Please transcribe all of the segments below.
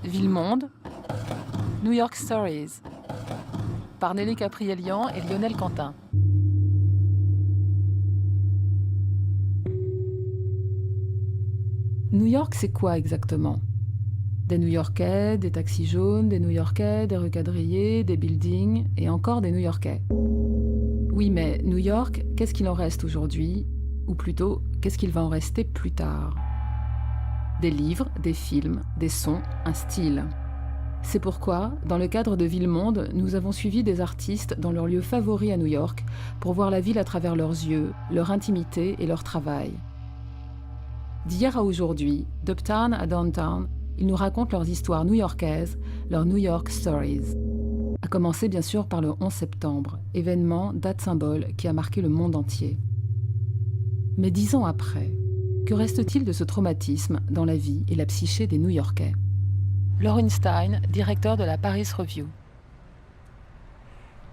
Ville-Monde, New York Stories, par Nelly Caprielian et Lionel Quentin. New York, c'est quoi exactement? Des New-Yorkais, des taxis jaunes, des New-Yorkais, des rues quadrillées, des buildings et encore des New-Yorkais. Oui, mais New York, qu'est-ce qu'il en reste aujourd'hui? Ou plutôt, qu'est-ce qu'il va en rester plus tard? Des livres, des films, des sons, un style. C'est pourquoi, dans le cadre de Ville-Monde, nous avons suivi des artistes dans leur lieu favori à New York pour voir la ville à travers leurs yeux, leur intimité et leur travail. D'hier à aujourd'hui, d'Uptown à Downtown, ils nous racontent leurs histoires new-yorkaises, leurs New York Stories. À commencer bien sûr par le 11 septembre, événement, date symbole qui a marqué le monde entier. Mais 10 ans après, que reste-t-il de ce traumatisme dans la vie et la psyché des New-Yorkais? Lauren Stein, directeur de la Paris Review.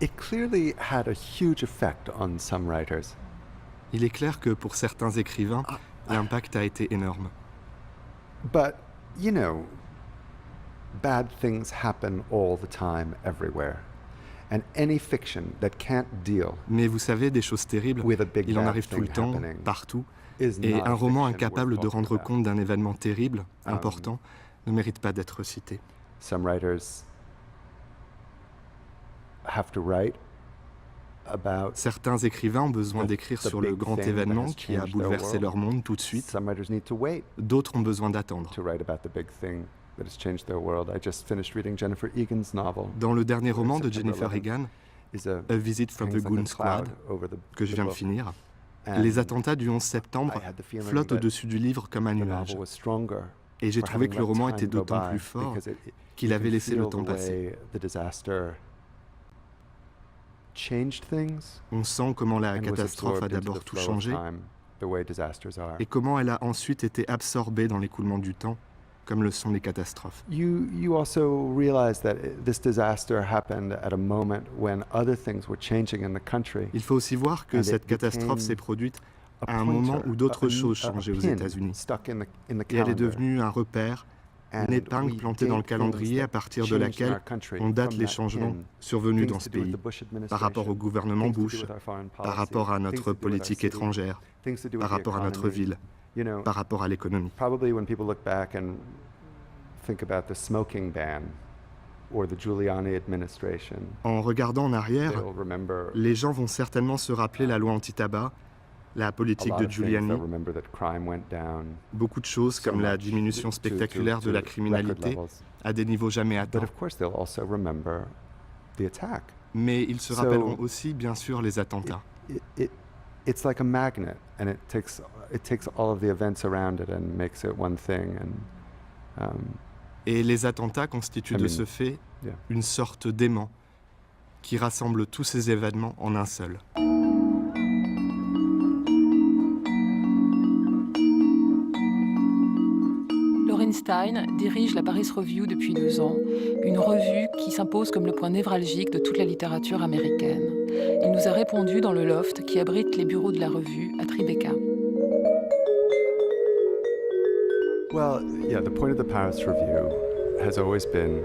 It clearly had a huge effect on some writers. Il est clair que pour certains écrivains, l'impact a été énorme. But, you know, bad things happen all the time, everywhere. And any fiction that can't deal Mais vous savez, des choses terribles, with a big il en bad arrive tout le thing temps, happening partout. is Et not a un roman fiction incapable worth de talking rendre about. compte d'un événement terrible, important, ne mérite pas d'être cité. Some writers have to write about Certains écrivains ont besoin d'écrire the sur le big grand thing that événement has qui a changed their bouleversé world. leur monde tout de suite. Some writers need to wait D'autres ont besoin d'attendre. to write about the big thing that has changed their world. I just finished reading Jennifer Egan's novel. Dans le dernier roman de September Jennifer 11th Egan, is A Visit from the hangs like a Goon cloud Squad, over que je viens de book. finir, And les attentats du 11 septembre I had the feeling flottent that au-dessus du livre comme un the nuage. novel was stronger Et j'ai for trouvé having que le let roman time était go d'autant by, plus fort because qu'il you avait can laissé feel le temps the passer. way the disaster changed things On sent comment la and was catastrophe a absorbed into d'abord the tout flow of changé time, the way disasters are. et comment elle a ensuite été absorbée dans l'écoulement du temps, comme le sont les catastrophes. You also realize that this disaster happened at a moment when other things were changing in the country. Il faut aussi voir que And cette it catastrophe became s'est produite a à un moment pointer, où d'autres a choses pin changeaient aux États-Unis. stuck in the Et elle est calendar. devenue un repère, And une épingle we plantée dans le date calendrier things à that partir de changed in laquelle our country on date from les that changements pin. survenus dans Things ce to do with pays, the Bush par rapport au administration, gouvernement things to do Bush, with our foreign par policy, rapport à things notre to do with our politique city, étrangère, things to do par with the rapport à notre economy. ville, You know, par rapport à l'économie. probably when people look back and think about the smoking ban or the Giuliani administration, En regardant en arrière, they'll remember les gens vont certainement se rappeler la loi anti-tabac, la a politique lot de of things. Giuliani, They'll remember that crime went down beaucoup de choses so comme la much diminution to spectaculaire de la record criminalité levels. à des niveaux jamais But atteints. of course, they'll also remember the attack. Mais ils se So- rappelleront aussi, bien sûr, les attentats. It's like a magnet, and it takes all of the events around it and makes it one thing. And Et les attentats constituent I de mean, ce fait yeah. une sorte d'aimant qui rassemble tous ces événements en un seul. Lauren Stein dirige la Paris Review depuis 2 ans, une revue qui s'impose comme le point névralgique de toute la littérature américaine. Il nous a répondu dans le loft qui abrite les bureaux de la revue à Tribeca. Well, yeah, the point of the Paris Review has always been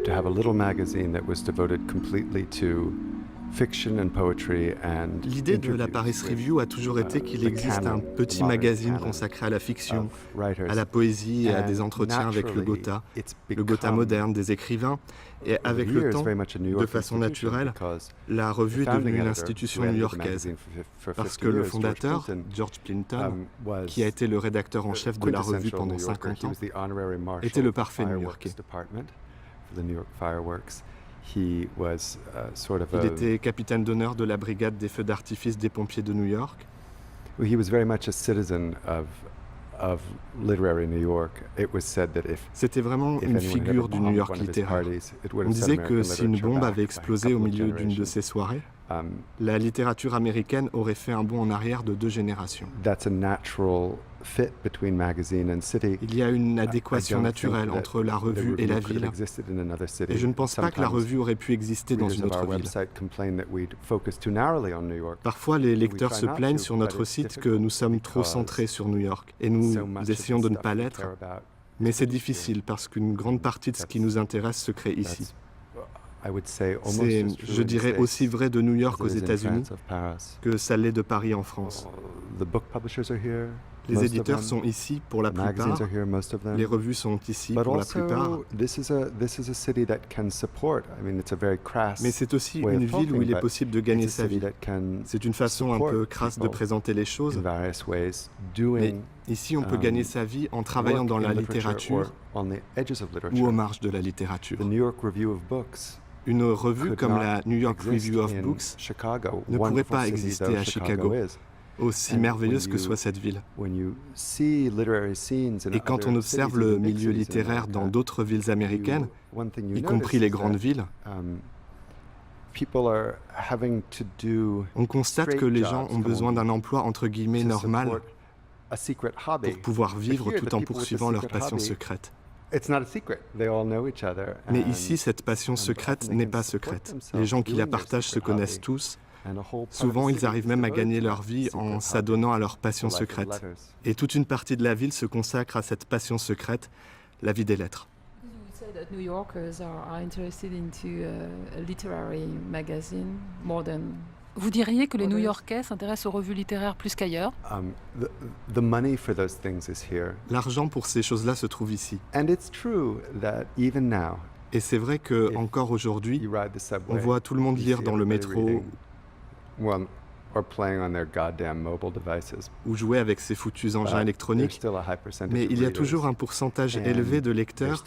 to have a little magazine that was devoted completely to fiction and poetry and L'idée de la interviews Paris with, Review a toujours été qu'il the existe canon, un the petit modern magazine canon consacré à la fiction, of writers. à la poésie et à des And entretiens avec le naturally, Gotha, it's le Gotha become, moderne des écrivains. Et over avec the le years, temps, very much a New de York façon institution naturelle, because la revue the est founding devenue une editor, institution who edited the new-yorkaise. magazine for Parce 50 que le years, George fondateur, Clinton, George Clinton, was qui a été le rédacteur en chef de la revue pendant 50 ans, était le parfait new-yorkais. He was sort of Il était capitaine d'honneur de la brigade des feux d'artifice des pompiers de New York. he was very much a citizen of literary New York. It was said that if C'était vraiment if une anyone had ever figure du New bombed York one of his littéraire. parties, it would On have set disait que American si une literature bombe back avait by a explosé au couple of milieu d'une de generations. ces soirées, Um, la littérature américaine aurait fait un bond en arrière de 2 générations. that's a natural fit between magazine and city. Il y a une I adéquation don't naturelle think that entre la the revue et la could have ville. existed in another city. Et je ne pense pas que la Sometimes revue aurait pu exister dans une readers of autre our ville. website complain that we focus too narrowly on New York. Parfois, les lecteurs We se try not plaignent to, sur but notre it's site que difficult nous sommes trop because centrés sur New York. Et nous So much of essayons the de ne stuff pas we l'être care about Mais c'est difficile parce qu'une grande partie de ce qui nous intéresse se crée ici. C'est, je dirais, aussi vrai de New York aux États-Unis que ça l'est de Paris en France. Les éditeurs sont ici pour la plupart, les revues sont ici pour la plupart. Mais c'est aussi une ville où il est possible de gagner sa vie. C'est une façon un peu crasse de présenter les choses. Mais ici, on peut gagner sa vie en travaillant dans la littérature ou aux marges de la littérature. Une revue comme la New York Review of Books ne pourrait pas exister à Chicago, aussi merveilleuse que soit cette ville. Et quand on observe le milieu littéraire dans d'autres villes américaines, y compris les grandes villes, on constate que les gens ont besoin d'un emploi entre guillemets normal pour pouvoir vivre tout en poursuivant leur passion secrète. Mais ici, cette passion secrète n'est pas secrète. Les gens qui la partagent se connaissent tous. Souvent, ils arrivent même à gagner leur vie en s'adonnant à leur passion secrète. Et toute une partie de la ville se consacre à cette passion secrète, la vie des lettres. New Yorkers are interested into a literary magazine more than. Vous diriez que les New-Yorkais s'intéressent aux revues littéraires plus qu'ailleurs? L'argent pour ces choses-là se trouve ici. Et c'est vrai que encore aujourd'hui, on voit tout le monde lire dans le métro ou jouer avec ses foutus engins électroniques, mais il y a toujours un pourcentage élevé de lecteurs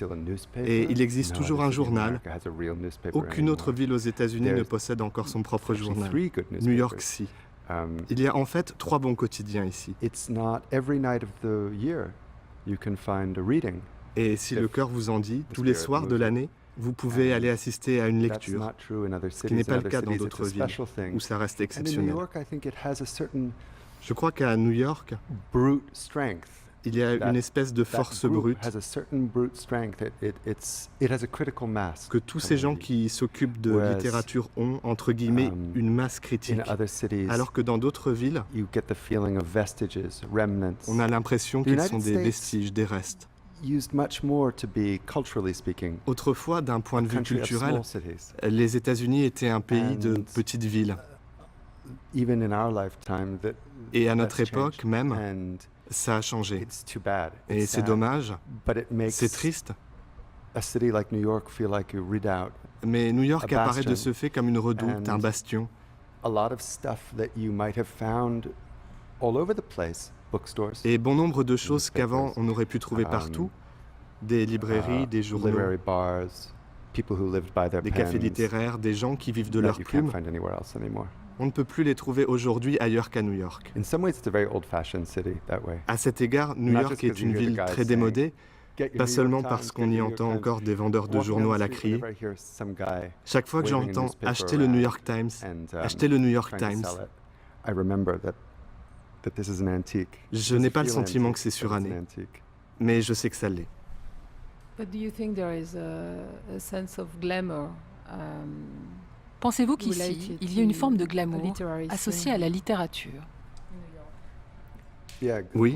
et il existe toujours un journal. Aucune autre ville aux États-Unis ne possède encore son propre journal. New York, si. Il y a en fait 3 bons quotidiens ici. Et si le cœur vous en dit, tous les soirs de l'année, vous pouvez aller assister à une lecture, ce qui n'est pas le cas dans d'autres villes, où ça reste exceptionnel. Je crois qu'à New York, il y a une espèce de force brute que tous ces gens qui s'occupent de littérature ont, entre guillemets, une masse critique, alors que dans d'autres villes, on a l'impression qu'ils sont des vestiges, des restes. Autrefois, d'un point de vue culturel, les États-Unis étaient un pays de petites villes. Et à notre époque même, ça a changé. Et c'est dommage, c'est triste. Mais New York apparaît de ce fait comme une redoute, un bastion. Et bon nombre de choses qu'avant on aurait pu trouver partout, des librairies, des journaux, des cafés littéraires, des gens qui vivent de leurs plumes, on ne peut plus les trouver aujourd'hui ailleurs qu'à New York. À cet égard, New York est une ville très démodée, pas seulement parce qu'on y entend encore des vendeurs de journaux à la criée. Chaque fois que j'entends « acheter le New York Times »,« acheter le New York Times », je n'ai pas le sentiment que c'est suranné, mais je sais que ça l'est. Pensez-vous qu'ici, il y a une forme de glamour associée à la littérature? Oui.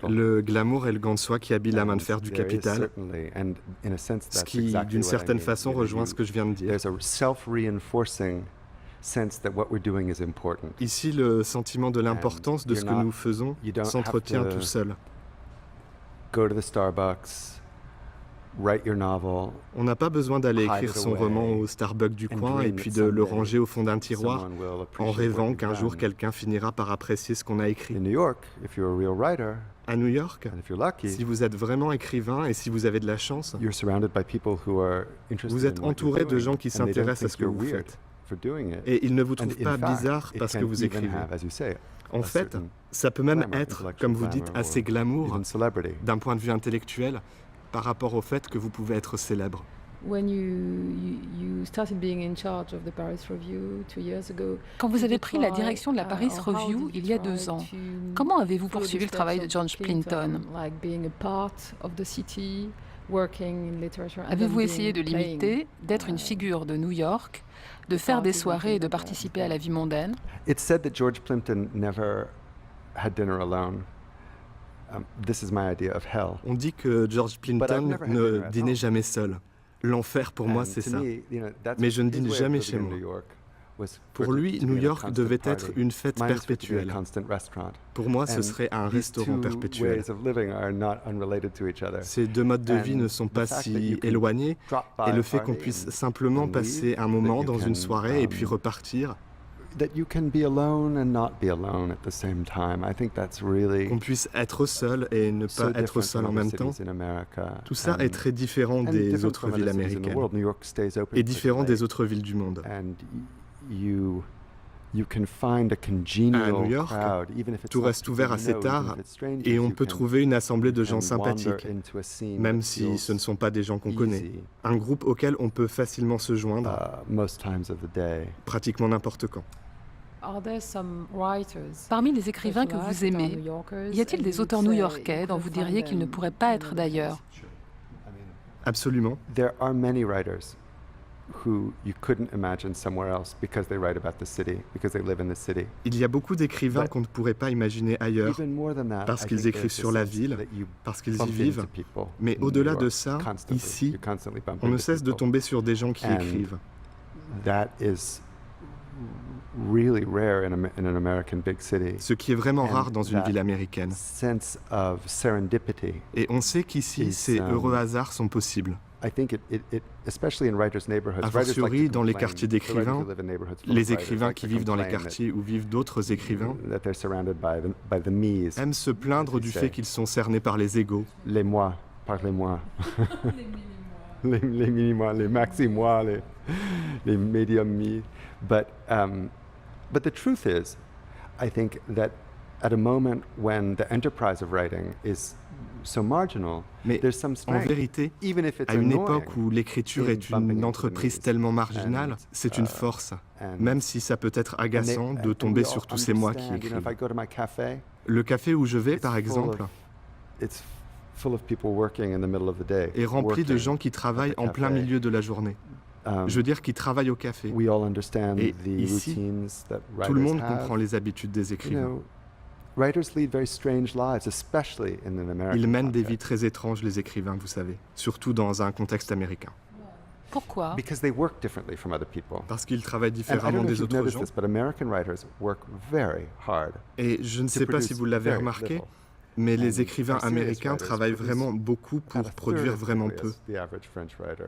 Le glamour est le gant de soie qui habille la main de fer du capital, ce qui, d'une certaine façon, rejoint ce que je viens de dire. Ici, le sentiment de l'importance de ce que nous faisons s'entretient tout seul. On n'a pas besoin d'aller écrire son roman au Starbucks du coin et puis de le ranger au fond d'un tiroir en rêvant qu'un jour quelqu'un finira par apprécier ce qu'on a écrit. À New York, si vous êtes vraiment écrivain et si vous avez de la chance, vous êtes entouré de gens qui s'intéressent à ce que vous faites. Et ils ne vous trouvent pas bizarre parce que vous écrivez. En fait, ça peut même être, comme vous dites, assez glamour d'un point de vue intellectuel par rapport au fait que vous pouvez être célèbre. Quand vous avez pris la direction de la Paris Review il y a 2 ans, comment avez-vous poursuivi le travail de George Plimpton? Avez-vous essayé de l'imiter, d'être une figure de New York, de faire des soirées et de participer à la vie mondaine? This is my idea of hell. On dit que George Plimpton ne dînait jamais seul. L'enfer pour moi, c'est ça. Mais je ne dîne jamais chez moi. Pour lui, New York devait être une fête perpétuelle. Pour moi, ce serait un restaurant perpétuel. Ces deux modes de vie ne sont pas si éloignés, et le fait qu'on puisse simplement passer un moment dans une soirée et puis repartir, qu'on puisse être seul et ne pas être seul en même temps, tout ça est très différent des autres villes américaines et différent des autres villes du monde. À New York, tout reste ouvert assez tard et on peut trouver une assemblée de gens sympathiques, même si ce ne sont pas des gens qu'on connaît. Un groupe auquel on peut facilement se joindre, pratiquement n'importe quand. Parmi les écrivains que vous aimez, y a-t-il des auteurs new-yorkais dont vous diriez qu'ils ne pourraient pas être d'ailleurs? Absolument. There are many writers who you couldn't imagine somewhere else because they write about the city, because they live in the city. Il y a beaucoup d'écrivains qu'on ne pourrait pas imaginer ailleurs, parce qu'ils écrivent sur la ville, parce qu'ils y vivent. Mais au-delà de ça, ici, on ne cesse de tomber sur des gens qui écrivent. That is really rare in an American big city. Ce qui est vraiment rare dans une ville américaine. Sense of serendipity. Et on sait qu'ici, ces heureux hasards sont possibles. I think especially in writers' neighborhoods. A fortiori, dans les quartiers d'écrivains, les écrivains qui vivent dans les quartiers où vivent d'autres écrivains aiment se plaindre du fait qu'ils sont cernés par les égos. Les moi, parlez-moi. Les mini-moi, les maxi-moi, les medium-me. But the truth is, I think that at a moment when the enterprise of writing is so marginal, mais en vérité, à une époque où l'écriture est une entreprise tellement marginale, c'est une force, même si ça peut être agaçant de tomber sur tous ces mois qui écrivent. Le café où je vais, par exemple, est rempli de gens qui travaillent en plein milieu de la journée. Je veux dire qui travaillent au café. Et ici, tout le monde comprend les habitudes des écrivains. Ils mènent des vies très étranges, les écrivains, vous savez, surtout dans un contexte américain. Pourquoi? Parce qu'ils travaillent différemment des autres gens. Et je ne sais pas si vous l'avez remarqué, mais les écrivains américains travaillent vraiment beaucoup pour produire vraiment peu.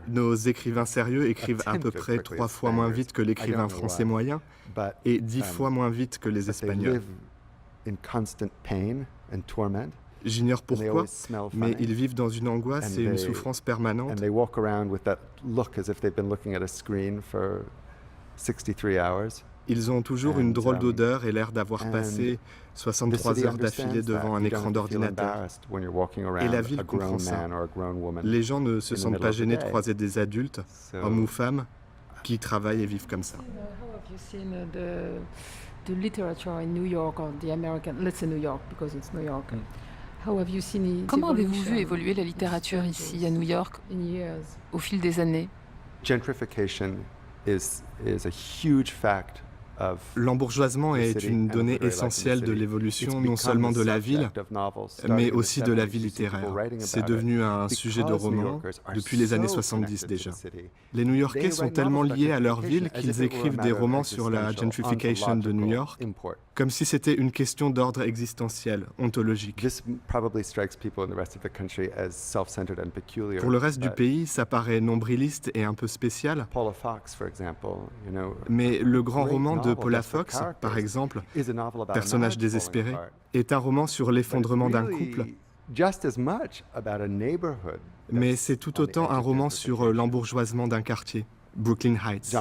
Nos écrivains sérieux écrivent à peu près 3 fois moins vite que l'écrivain français moyen et 10 fois moins vite que les Espagnols. J'ignore pourquoi, mais ils vivent dans une angoisse et une souffrance permanente. Ils ont toujours une drôle d'odeur et l'air d'avoir passé 63 heures d'affilée devant un écran d'ordinateur. Et la ville comprend ça. Les gens ne se sentent pas gênés de croiser des adultes, hommes ou femmes, qui travaillent et vivent comme ça. The literature in New York or the American, let's say New York because it's New York. How have you seen Comment avez-vous vu évoluer la littérature ici à New York au fil des années? Gentrification is a huge fact. L'embourgeoisement est une donnée essentielle de l'évolution non seulement de la ville, mais aussi de la vie littéraire. C'est devenu un sujet de roman depuis les années 70 déjà. Les New-Yorkais sont tellement liés à leur ville qu'ils écrivent des romans sur la gentrification de New York, comme si c'était une question d'ordre existentiel, ontologique. Pour le reste du pays, ça paraît nombriliste et un peu spécial, mais le grand roman de Paula Fox, par exemple, Personnage désespéré, est un roman sur l'effondrement d'un couple, mais c'est tout autant un roman sur l'embourgeoisement d'un quartier, Brooklyn Heights.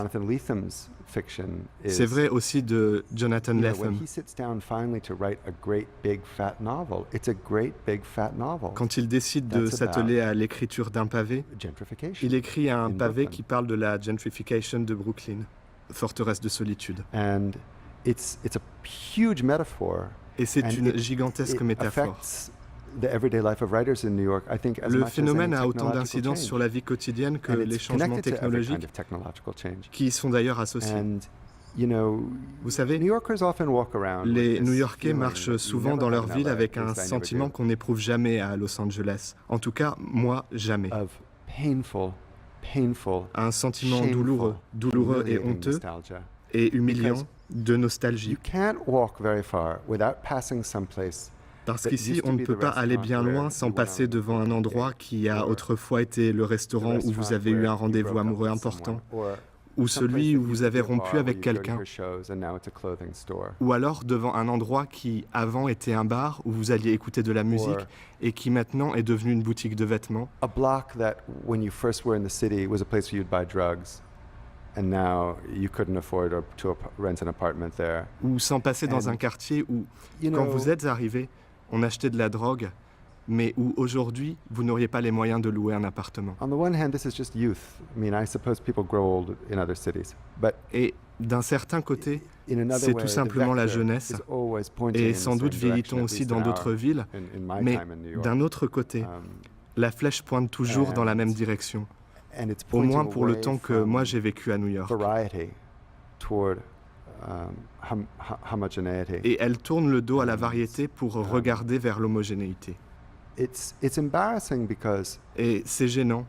C'est vrai aussi de Jonathan Lethem. Quand il décide de s'atteler à l'écriture d'un pavé, il écrit un pavé qui parle de la gentrification de Brooklyn, forteresse de solitude. Et c'est une gigantesque métaphore. Le phénomène a autant d'incidence sur la vie quotidienne que les changements technologiques, qui y sont d'ailleurs associés. Vous savez, les New-Yorkais marchent souvent dans leur ville avec un sentiment qu'on n'éprouve jamais à Los Angeles. En tout cas, moi, jamais. Un sentiment douloureux et honteux et humiliant de nostalgie. Parce qu'ici, on ne peut pas aller bien loin sans passer devant un endroit qui a autrefois été le restaurant où vous avez eu un rendez-vous amoureux important, ou celui où vous avez rompu avec quelqu'un, ou alors devant un endroit qui avant était un bar où vous alliez écouter de la musique et qui maintenant est devenu une boutique de vêtements. A block that when you first were in the city was a place where you'd buy drugs. And now you couldn't afford to rent an apartment there. Ou sans passer dans un quartier où, quand vous êtes arrivé, on achetait de la drogue, mais où aujourd'hui, vous n'auriez pas les moyens de louer un appartement. On the one hand, this is just youth. I mean, I suppose people grow old in other cities. But et d'un certain côté, c'est tout simplement la jeunesse. Et sans doute vieillit-on aussi dans d'autres villes. Mais d'un autre côté, la flèche pointe toujours dans la même direction. Au moins pour le temps que moi j'ai vécu à New York. Et elle tourne le dos à la variété pour regarder vers l'homogénéité. Et c'est gênant,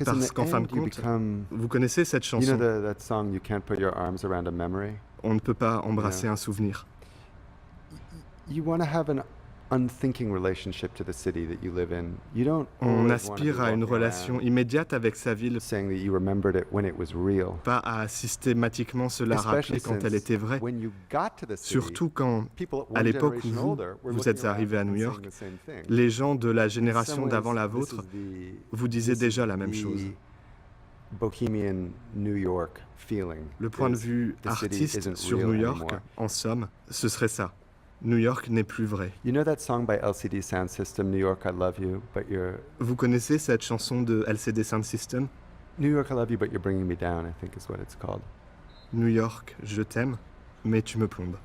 parce qu'en fin de compte, vous connaissez cette chanson, on ne peut pas embrasser un souvenir. On aspire à une relation immédiate avec sa ville, pas à systématiquement se la rappeler quand elle était vraie. Surtout quand, à l'époque où vous êtes arrivé à New York, les gens de la génération d'avant la vôtre vous disaient déjà la même chose. Le point de vue artiste sur New York, en somme, ce serait ça. New York n'est plus vrai. Vous connaissez cette chanson de LCD Sound System? New York, I love you, but you're bringing me down, I think is what it's called. New York, je t'aime, mais tu me plombes.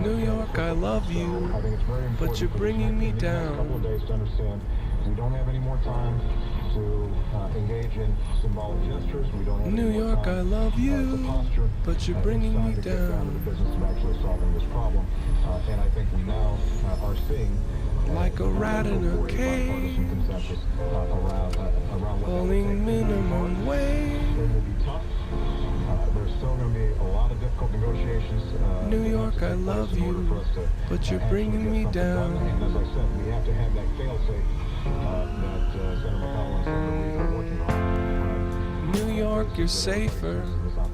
New York, I love you, but you're bringing me down. New York, I love you, but you're bringing me down. Like a rat in a cage, pulling minimum wage. New York, I love you, but you're bringing me down. New York, you're safer,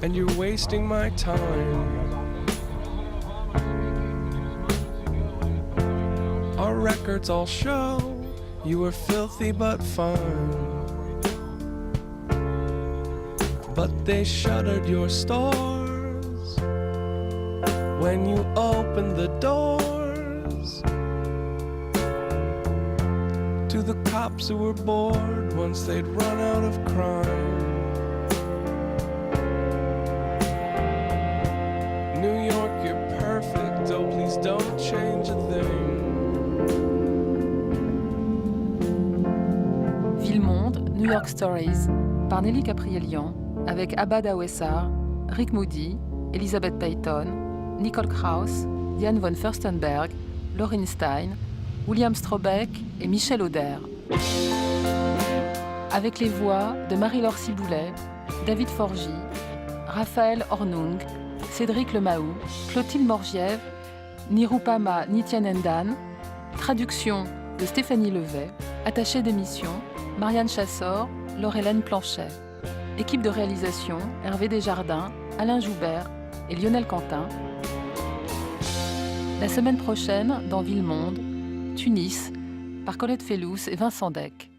and you're wasting my time. Our records all show you were filthy but fine. But they shuttered your stores when you opened the doors to the cops who were bored once they'd run out of crime. New York, you're perfect, oh please don't change a thing. Ville-Monde, New York Stories, par Nelly Caprielian, avec Abad Awessar, Rick Moody, Elizabeth Payton, Nicole Krauss, Diane von Furstenberg, Lauryn Stein, William Strobeck et Michel Auder. Avec les voix de Marie-Laure Ciboulet, David Forgy, Raphaël Hornung, Cédric Lemaou, Clotilde Morgiev, Nirupama Nityanendan, traduction de Stéphanie Levet, attachée d'émission Marianne Chassor, Laure-Hélène Planchet. Équipe de réalisation Hervé Desjardins, Alain Joubert et Lionel Quentin. La semaine prochaine, dans Ville-Monde, Tunis, par Colette Fellous et Vincent Deck.